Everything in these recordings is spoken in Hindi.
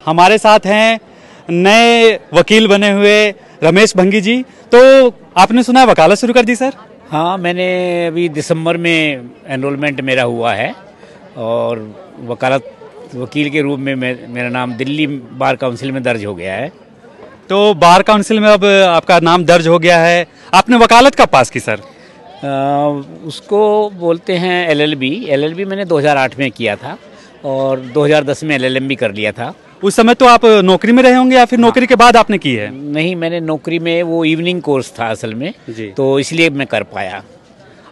हमारे साथ हैं नए वकील बने हुए रमेश भंगी जी। तो आपने सुना है वकालत शुरू कर दी सर? हाँ, मैंने अभी दिसंबर में एनरोलमेंट मेरा हुआ है और वकील के रूप में मेरा नाम दिल्ली बार काउंसिल में दर्ज हो गया है। तो बार काउंसिल में अब आपका नाम दर्ज हो गया है। आपने वकालत कब पास की सर? उसको बोलते हैं एलएलबी मैंने 2008 में किया था और 2010 में एलएलएम भी कर लिया था। उस समय तो आप नौकरी में रहे होंगे या फिर नौकरी के बाद आपने की है? नहीं, मैंने नौकरी में, वो इवनिंग कोर्स था असल में जी, तो इसलिए मैं कर पाया।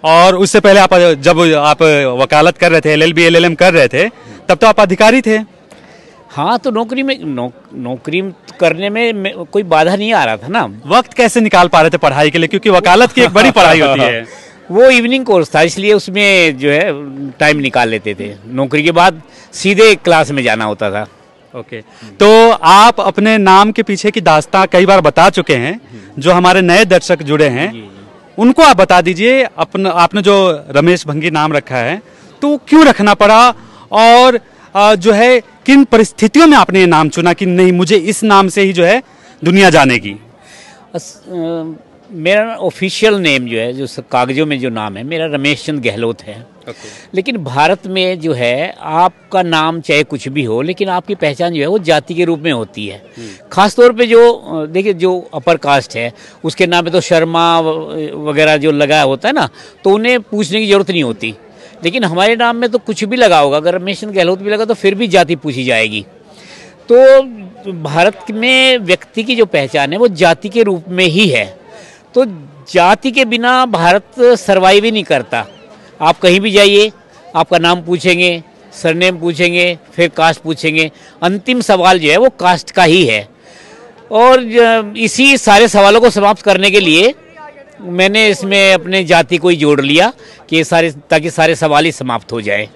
और उससे पहले आप जब आप वकालत कर रहे थे, एलएलबी एलएलएम कर रहे थे, तब तो आप अधिकारी थे। हाँ, तो नौकरी में नौकरी करने में कोई बाधा नहीं आ रहा था ना। वक्त कैसे निकाल पा रहे थे पढ़ाई के लिए, क्योंकि वकालत की एक बड़ी पढ़ाई होती है। वो इवनिंग कोर्स था, इसलिए उसमें जो है टाइम निकाल लेते थे। नौकरी के बाद सीधे क्लास में जाना होता था। ओके। तो आप अपने नाम के पीछे की दास्तां कई बार बता चुके हैं, जो हमारे नए दर्शक जुड़े हैं उनको आप बता दीजिए। आपने जो रमेश भंगी नाम रखा है तो क्यों रखना पड़ा, और जो है किन परिस्थितियों में आपने ये नाम चुना कि नहीं, मुझे इस नाम से ही जो है दुनिया जानेगी? मेरा ऑफिशियल नेम जो है, जो कागजों में जो नाम है, मेरा रमेश चंद गहलोत है। लेकिन भारत में जो है आपका नाम चाहे कुछ भी हो, लेकिन आपकी पहचान जो है वो जाति के रूप में होती है। खासतौर पे जो देखिए, जो अपर कास्ट है उसके नाम पे तो शर्मा वगैरह जो लगा होता है ना, तो उन्हें पूछने की जरूरत नहीं होती। लेकिन हमारे नाम में तो कुछ भी लगा होगा, अगर रमेश चंद गहलोत भी लगा तो फिर भी जाति पूछी जाएगी। तो भारत में व्यक्ति की जो पहचान है वो जाति के रूप में ही है। तो जाति के बिना भारत सर्वाइव ही नहीं करता। आप कहीं भी जाइए, आपका नाम पूछेंगे, सरनेम पूछेंगे, फिर कास्ट पूछेंगे, अंतिम सवाल जो है वो कास्ट का ही है। और इसी सारे सवालों को समाप्त करने के लिए मैंने इसमें अपने जाति को ही जोड़ लिया कि ताकि सारे सवाल ही समाप्त हो जाए।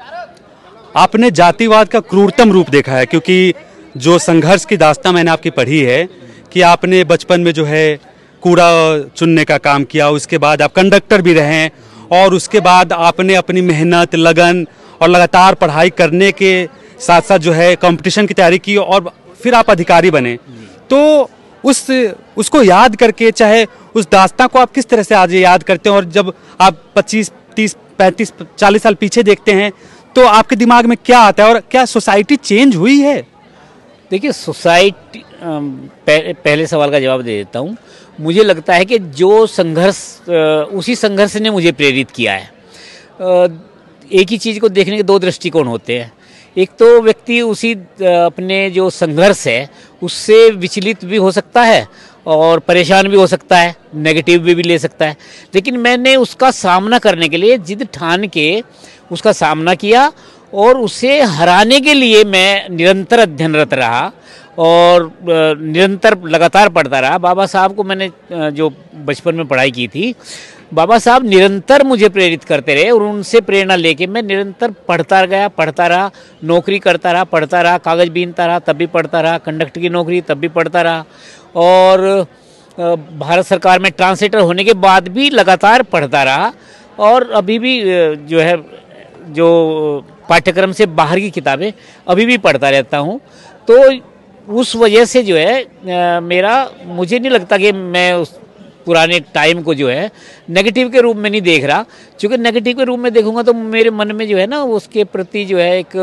आपने जातिवाद का क्रूरतम रूप देखा है, क्योंकि जो संघर्ष की दास्तां मैंने आपकी पढ़ी है कि आपने बचपन में जो है कूड़ा चुनने का काम किया, उसके बाद आप कंडक्टर भी रहे, और उसके बाद आपने अपनी मेहनत, लगन और लगातार पढ़ाई करने के साथ साथ जो है कंपटीशन की तैयारी की, और फिर आप अधिकारी बने। तो उसको याद करके, चाहे उस दास्तां को आप किस तरह से आज याद करते हैं, और जब आप 25, 30, 35, 40 साल पीछे देखते हैं तो आपके दिमाग में क्या आता है, और क्या सोसाइटी चेंज हुई है? देखिए, सोसाइटी, पहले सवाल का जवाब दे देता हूँ। मुझे लगता है कि जो संघर्ष, उसी संघर्ष ने मुझे प्रेरित किया है। एक ही चीज़ को देखने के दो दृष्टिकोण होते हैं। एक तो व्यक्ति उसी अपने जो संघर्ष है उससे विचलित भी हो सकता है और परेशान भी हो सकता है, नेगेटिव भी ले सकता है। लेकिन मैंने उसका सामना करने के लिए जिद ठान के उसका सामना किया, और उसे हराने के लिए मैं निरंतर अध्ययनरत रहा और निरंतर लगातार पढ़ता रहा। बाबा साहब को मैंने जो बचपन में पढ़ाई की थी, बाबा साहब निरंतर मुझे प्रेरित करते रहे, और उनसे प्रेरणा लेके मैं निरंतर पढ़ता रहा, नौकरी करता रहा, पढ़ता रहा, कागज बीनता रहा तब भी पढ़ता रहा, कंडक्टर की नौकरी तब भी पढ़ता रहा, और भारत सरकार में ट्रांसलेटर होने के बाद भी लगातार पढ़ता रहा। और अभी भी जो है, जो पाठ्यक्रम से बाहर की किताबें अभी भी पढ़ता रहता हूँ। तो उस वजह से जो है मुझे नहीं लगता कि मैं उस पुराने टाइम को जो है नेगेटिव के रूप में नहीं देख रहा, क्योंकि नेगेटिव के रूप में देखूंगा तो मेरे मन में जो है ना उसके प्रति जो है एक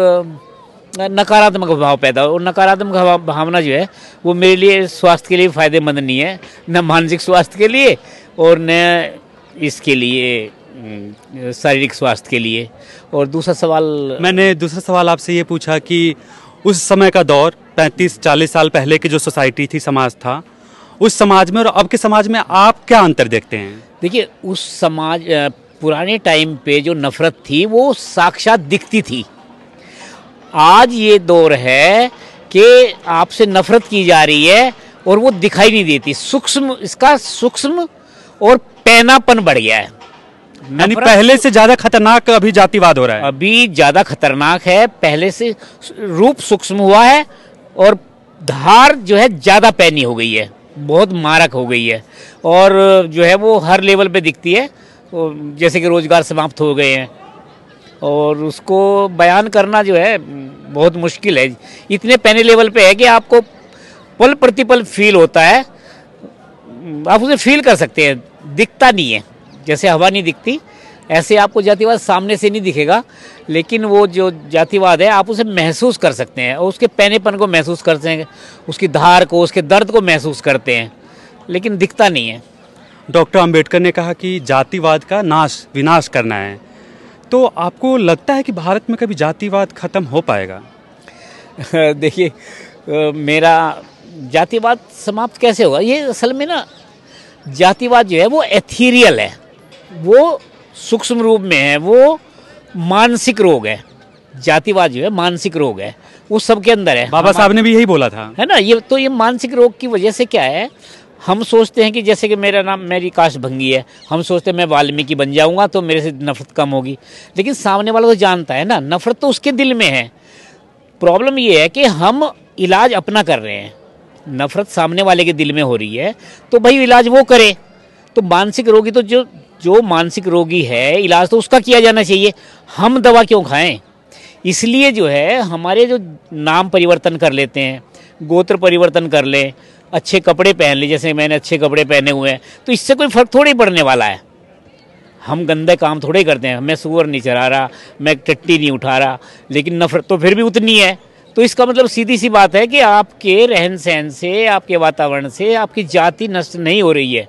नकारात्मक भाव पैदा हो, और नकारात्मक भावना जो है वो मेरे लिए स्वास्थ्य के लिए फ़ायदेमंद नहीं है, न मानसिक स्वास्थ्य के लिए और न इसके लिए शारीरिक स्वास्थ्य के लिए। और दूसरा सवाल आपसे ये पूछा कि उस समय का दौर 35-40 साल पहले की जो सोसाइटी थी, समाज था, उस समाज में और अब के समाज में आप क्या अंतर देखते हैं? देखिए, उस समाज, पुराने टाइम पे जो नफरत थी वो साक्षात दिखती थी। आज ये दौर है कि आपसे नफरत की जा रही है और वो दिखाई नहीं देती। इसका सूक्ष्म और पैनापन बढ़ गया है। यानी पहले से ज्यादा खतरनाक अभी जातिवाद हो रहा है। अभी ज्यादा खतरनाक है, पहले से रूप सूक्ष्म हुआ है और धार जो है ज्यादा पैनी हो गई है, बहुत मारक हो गई है, और जो है वो हर लेवल पे दिखती है। जैसे कि रोजगार समाप्त हो गए हैं, और उसको बयान करना जो है बहुत मुश्किल है। इतने पैने लेवल पे है कि आपको पल प्रतिपल फील होता है, आप उसे फील कर सकते हैं, दिखता नहीं है। जैसे हवा नहीं दिखती ऐसे आपको जातिवाद सामने से नहीं दिखेगा, लेकिन वो जो जातिवाद है आप उसे महसूस कर सकते हैं और उसके पैनेपन को महसूस करते हैं, उसकी धार को, उसके दर्द को महसूस करते हैं, लेकिन दिखता नहीं है। डॉक्टर अंबेडकर ने कहा कि जातिवाद का विनाश करना है, तो आपको लगता है कि भारत में कभी जातिवाद खत्म हो पाएगा? देखिए मेरा जातिवाद समाप्त कैसे होगा, ये असल में ना जातिवाद जो है वो एथीरियल है, वो सूक्ष्म रूप में है, वो मानसिक रोग है। जातिवाद जो है मानसिक रोग है, वो सबके अंदर है। बाबा साहब ने भी यही बोला था, है ना। ये मानसिक रोग की वजह से क्या है, हम सोचते हैं कि जैसे कि मेरी कास्ट भंगी है, हम सोचते हैं मैं वाल्मीकि बन जाऊंगा तो मेरे से नफरत कम होगी, लेकिन सामने वाला तो जानता है ना नफरत तो उसके दिल में है। प्रॉब्लम ये है कि हम इलाज अपना कर रहे हैं, नफरत सामने वाले के दिल में हो रही है, तो भाई इलाज वो करे। तो मानसिक रोगी तो जो मानसिक रोगी है, इलाज तो उसका किया जाना चाहिए, हम दवा क्यों खाएं। इसलिए जो है हमारे जो नाम परिवर्तन कर लेते हैं, गोत्र परिवर्तन कर लें, अच्छे कपड़े पहन ले, जैसे मैंने अच्छे कपड़े पहने हुए हैं, तो इससे कोई फर्क थोड़ी पड़ने वाला है। हम गंदे काम थोड़े करते हैं, मैं सूअर नहीं चरा रहा, मैं टट्टी नहीं उठा रहा, लेकिन नफरत तो फिर भी उतनी है। तो इसका मतलब सीधी सी बात है कि आपके रहन सहन से, आपके वातावरण से आपकी जाति नष्ट नहीं हो रही है,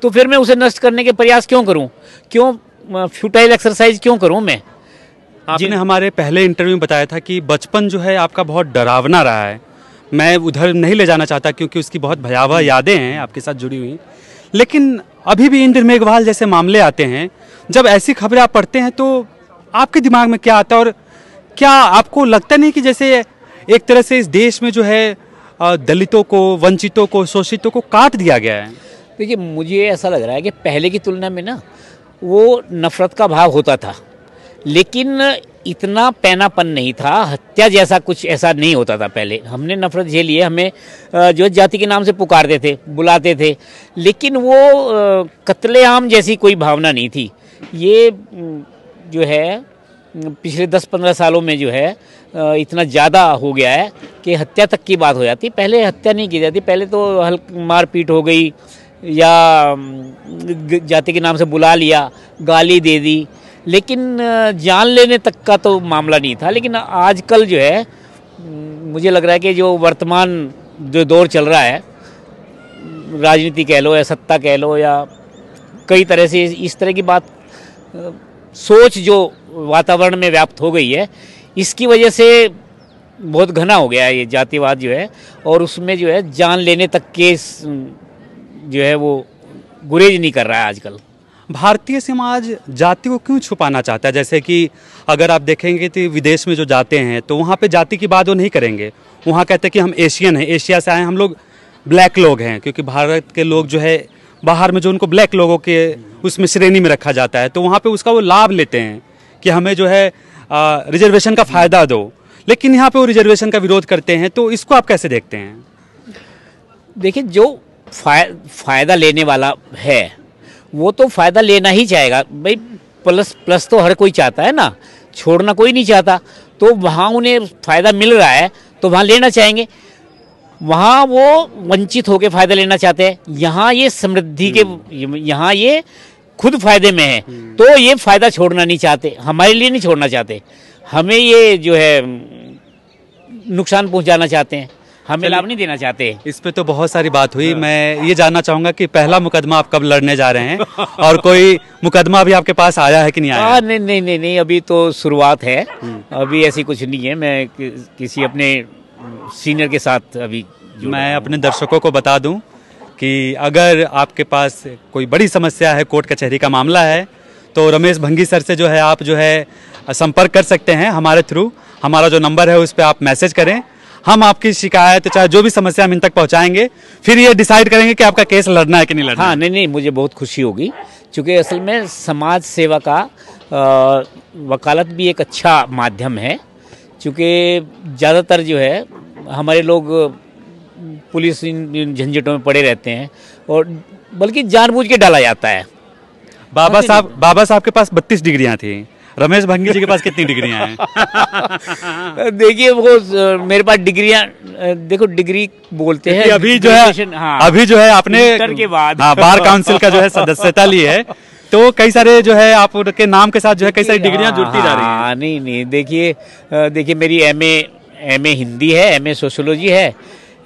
तो फिर मैं उसे नष्ट करने के प्रयास क्यों करूं, क्यों फ्यूटाइल एक्सरसाइज क्यों करूं मैं। आपने हमारे पहले इंटरव्यू में बताया था कि बचपन जो है आपका बहुत डरावना रहा है। मैं उधर नहीं ले जाना चाहता क्योंकि उसकी बहुत भयावह यादें हैं आपके साथ जुड़ी हुई, लेकिन अभी भी इंद्र मेघवाल जैसे मामले आते हैं, जब ऐसी खबरें आप पढ़ते हैं तो आपके दिमाग में क्या आता है, और क्या आपको लगता नहीं कि जैसे एक तरह से इस देश में जो है दलितों को, वंचितों को, शोषितों को काट दिया गया है? देखिए मुझे ऐसा लग रहा है कि पहले की तुलना में ना वो नफरत का भाव होता था, लेकिन इतना पैनापन नहीं था, हत्या जैसा कुछ ऐसा नहीं होता था। पहले हमने नफरत झेली है, हमें जो जाति के नाम से पुकारते थे, बुलाते थे, लेकिन वो कत्लेआम जैसी कोई भावना नहीं थी। ये जो है पिछले 10-15 सालों में जो है इतना ज़्यादा हो गया है कि हत्या तक की बात हो जाती। पहले हत्या नहीं की जाती, पहले तो हल्की मारपीट हो गई या जाति के नाम से बुला लिया, गाली दे दी, लेकिन जान लेने तक का तो मामला नहीं था। लेकिन आजकल जो है मुझे लग रहा है कि जो वर्तमान जो दौर चल रहा है, राजनीति कह लो या सत्ता कह लो या कई तरह से इस तरह की बात, सोच जो वातावरण में व्याप्त हो गई है, इसकी वजह से बहुत घना हो गया है ये जातिवाद जो है, और उसमें जो है जान लेने तक के जो है वो गुरेज नहीं कर रहा है आजकल। भारतीय समाज जाति को क्यों छुपाना चाहता है? जैसे कि अगर आप देखेंगे तो विदेश में जो जाते हैं तो वहाँ पे जाति की बात वो नहीं करेंगे, वहाँ कहते हैं कि हम एशियन हैं, एशिया से आए, हम लोग ब्लैक लोग हैं, क्योंकि भारत के लोग जो है बाहर में जो उनको ब्लैक लोगों के उसमें श्रेणी में रखा जाता है, तो वहाँ पे उसका वो लाभ लेते हैं कि हमें जो है रिजर्वेशन का फ़ायदा दो, लेकिन यहाँ पे वो रिजर्वेशन का विरोध करते हैं। तो इसको आप कैसे देखते हैं? देखिए जो फ़ायदा लेने वाला है वो तो फ़ायदा लेना ही चाहेगा भाई, प्लस तो हर कोई चाहता है ना, छोड़ना कोई नहीं चाहता। तो वहाँ उन्हें फ़ायदा मिल रहा है तो वहाँ लेना चाहेंगे, वहाँ वो वंचित होकर फ़ायदा लेना चाहते हैं। यहाँ ये समृद्धि के, यहाँ ये खुद फायदे में है, तो ये फ़ायदा छोड़ना नहीं चाहते, हमारे लिए नहीं छोड़ना चाहते, हमें ये जो है नुकसान पहुँचाना चाहते हैं, हमें लाभ नहीं देना चाहते। इस पे तो बहुत सारी बात हुई। मैं ये जानना चाहूंगा कि पहला मुकदमा आप कब लड़ने जा रहे हैं, और कोई मुकदमा अभी आपके पास आया है कि नहीं आया? नहीं, अभी तो शुरुआत है, अभी ऐसी कुछ नहीं है। मैं किसी अपने सीनियर के साथ अभी मैं अपने दर्शकों को बता दूं कि अगर आपके पास कोई बड़ी समस्या है, कोर्ट कचहरी का मामला है, तो रमेश भंगी सर से जो है आप जो है संपर्क कर सकते हैं हमारे थ्रू। हमारा जो नंबर है उस पर आप मैसेज करें, हम आपकी शिकायत चाहे जो भी समस्या हम इन तक पहुंचाएंगे, फिर ये डिसाइड करेंगे कि आपका केस लड़ना है कि नहीं लड़ना। हाँ, नहीं, मुझे बहुत खुशी होगी, क्योंकि असल में समाज सेवा का वकालत भी एक अच्छा माध्यम है। क्योंकि ज़्यादातर जो है हमारे लोग पुलिस इन झंझटों में पड़े रहते हैं, और बल्कि जानबूझ के डाला जाता है। बाबा साहब के पास 32 डिग्रियां थी, रमेश भंगी जी के पास कितनी डिग्रियां हैं? देखिए वो मेरे पास डिग्रियां, देखो डिग्री बोलते हैं अभी जो है, हाँ, अभी जो है आपने इंटर के बाद हाँ, बार काउंसिल का जो है सदस्यता ली है, तो कई सारे जो है आपके नाम के साथ जो है कई सारी डिग्रियां जुड़ती जा रही हैं। नहीं देखिए मेरी एमए हिंदी है, एमए सोशियोलॉजी है,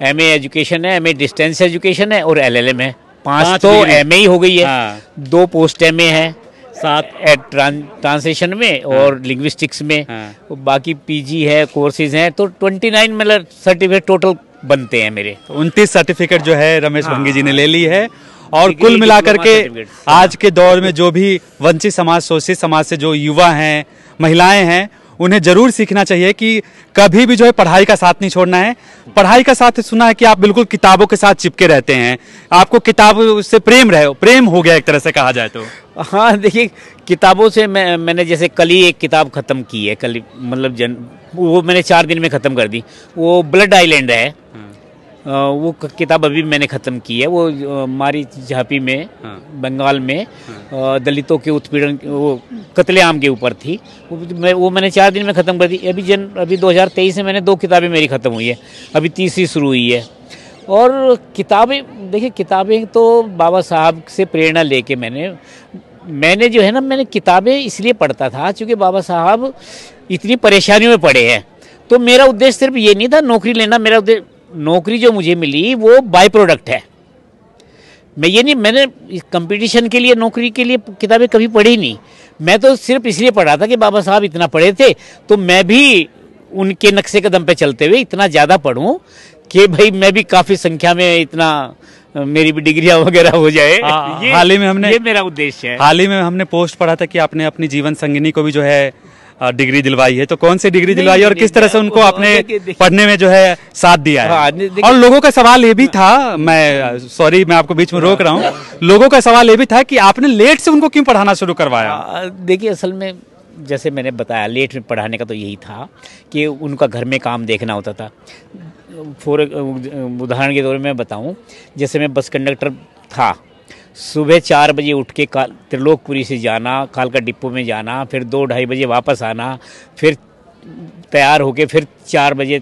एमए एजुकेशन है, एमए डिस्टेंस एजुकेशन है और एलएलएम है। 5 तो एमए ही हो गई है। हाँ। 2 पोस्ट एमए है, 7 ट्रांसलेशन में और लिंग्विस्टिक्स में। हाँ। बाकी पीजी है, कोर्सेज हैं, तो 29 मतलब सर्टिफिकेट टोटल बनते हैं मेरे। 29 सर्टिफिकेट जो है रमेश भंगी जी ने ले ली है। और कुल मिलाकर के आज के दौर में जो भी वंचित समाज, शोषित समाज से जो युवा हैं, महिलाएं हैं, उन्हें जरूर सीखना चाहिए कि कभी भी जो है पढ़ाई का साथ नहीं छोड़ना है। पढ़ाई का साथ सुना है कि आप बिल्कुल किताबों के साथ चिपके रहते हैं, आपको किताबों से प्रेम हो गया एक तरह से कहा जाए तो। हाँ देखिए, किताबों से मैंने जैसे कल ही एक किताब खत्म की है, कल मतलब वो मैंने 4 दिन में खत्म कर दी। वो ब्लड आइलैंड है। वो किताब अभी मैंने ख़त्म की है। वो मारी झापी में, बंगाल में दलितों के उत्पीड़न, वो कत्लेआम के ऊपर थी। वो मैंने 4 दिन में ख़त्म कर दी। अभी 2023 में मैंने 2 किताबें मेरी ख़त्म हुई है, अभी तीसरी शुरू हुई है। और किताबें, देखिए किताबें तो बाबा साहब से प्रेरणा लेके मैंने जो है ना, मैंने किताबें इसलिए पढ़ता था क्योंकि बाबा साहब इतनी परेशानियों में पड़े हैं। तो मेरा उद्देश्य सिर्फ ये नहीं था नौकरी लेना, मेरा उद्देश्य, नौकरी जो मुझे मिली वो बाय प्रोडक्ट है। मैंने कंपटीशन के लिए, नौकरी के लिए किताबें कभी पढ़ी नहीं। मैं तो सिर्फ इसलिए पढ़ा था कि बाबा साहब इतना पढ़े थे, तो मैं भी उनके नक्शे कदम पे चलते हुए इतना ज़्यादा पढ़ूं कि भाई मैं भी काफ़ी संख्या में, इतना मेरी भी डिग्रियां वगैरह हो जाए। हाल ही में ये मेरा उद्देश्य है। हाल ही में हमने पोस्ट पढ़ा था कि आपने अपनी जीवन संगिनी को भी जो है डिग्री दिलवाई है, तो कौन सी डिग्री दिलवाई और किस तरह से उनको आपने पढ़ने में जो है साथ दिया है? और लोगों का सवाल ये भी था, मैं आपको बीच में रोक रहा हूँ, लोगों का सवाल ये भी था कि आपने लेट से उनको क्यों पढ़ाना शुरू करवाया? देखिए असल में जैसे मैंने बताया, लेट में पढ़ाने का तो यही था कि उनका घर में काम देखना होता था। उदाहरण के तौर में मैं बताऊँ, जैसे मैं बस कंडक्टर था, सुबह 4 बजे उठ के त्रिलोकपुरी से जाना, कालका डिपो में जाना, फिर 2-2:30 बजे वापस आना, फिर तैयार होके फिर 4 बजे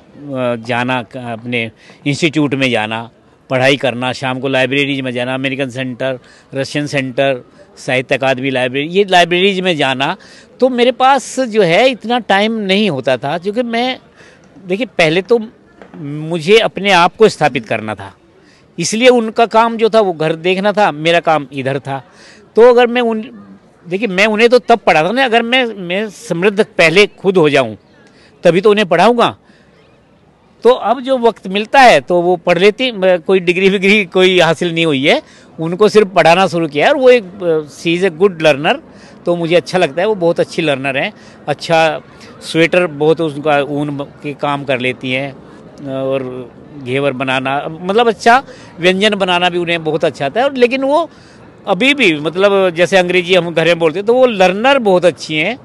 जाना अपने इंस्टीट्यूट में जाना, पढ़ाई करना, शाम को लाइब्रेरीज में जाना, अमेरिकन सेंटर, रशियन सेंटर, साहित्य अकादमी लाइब्रेरी, ये लाइब्रेरीज में जाना। तो मेरे पास जो है इतना टाइम नहीं होता था, क्योंकि मैं, देखिए पहले तो मुझे अपने आप को स्थापित करना था, इसलिए उनका काम जो था वो घर देखना था, मेरा काम इधर था। तो अगर मैं देखिए मैं उन्हें तो तब पढ़ाता ना, अगर मैं समृद्ध पहले खुद हो जाऊं तभी तो उन्हें पढ़ाऊंगा। तो अब जो वक्त मिलता है तो वो पढ़ लेती, कोई डिग्री विग्री कोई हासिल नहीं हुई है, उनको सिर्फ पढ़ाना शुरू किया है। और वो she is a good learner, तो मुझे अच्छा लगता है, वो बहुत अच्छी लर्नर हैं। अच्छा स्वेटर बहुत उनका ऊन के काम कर लेती हैं, और घेवर बनाना, मतलब अच्छा व्यंजन बनाना भी उन्हें बहुत अच्छा आता है। लेकिन वो अभी भी, मतलब जैसे अंग्रेजी हम घर में बोलते हैं, तो वो लर्नर बहुत अच्छी हैं।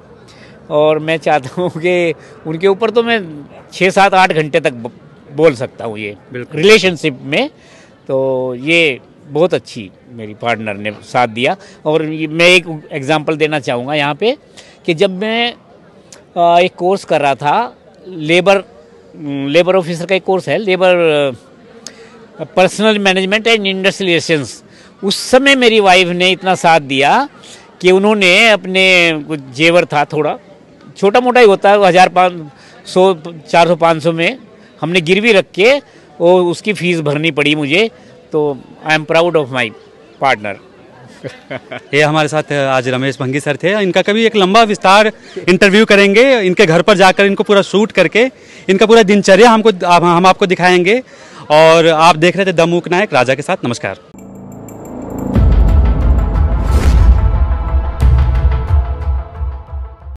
और मैं चाहता हूँ कि उनके ऊपर तो मैं 6-7-8 घंटे तक बोल सकता हूँ ये रिलेशनशिप में। तो ये बहुत अच्छी मेरी पार्टनर ने साथ दिया। और मैं एक एग्जांपल देना चाहूँगा यहाँ पे, कि जब मैं एक कोर्स कर रहा था, लेबर ऑफिसर का एक कोर्स है, labour personal management and industrial relations, उस समय मेरी वाइफ ने इतना साथ दिया कि उन्होंने अपने कुछ जेवर था, थोड़ा छोटा मोटा ही होता है, 1500, 400, 500 में हमने गिरवी रख के और उसकी फीस भरनी पड़ी मुझे। तो I am proud of my partner. ये हमारे साथ आज रमेश भंगी सर थे। इनका कभी एक लंबा विस्तार इंटरव्यू करेंगे, इनके घर पर जाकर इनको पूरा शूट करके इनका पूरा दिनचर्या हम आपको दिखाएंगे। और आप देख रहे थे द मूक नायक राजा के साथ। नमस्कार।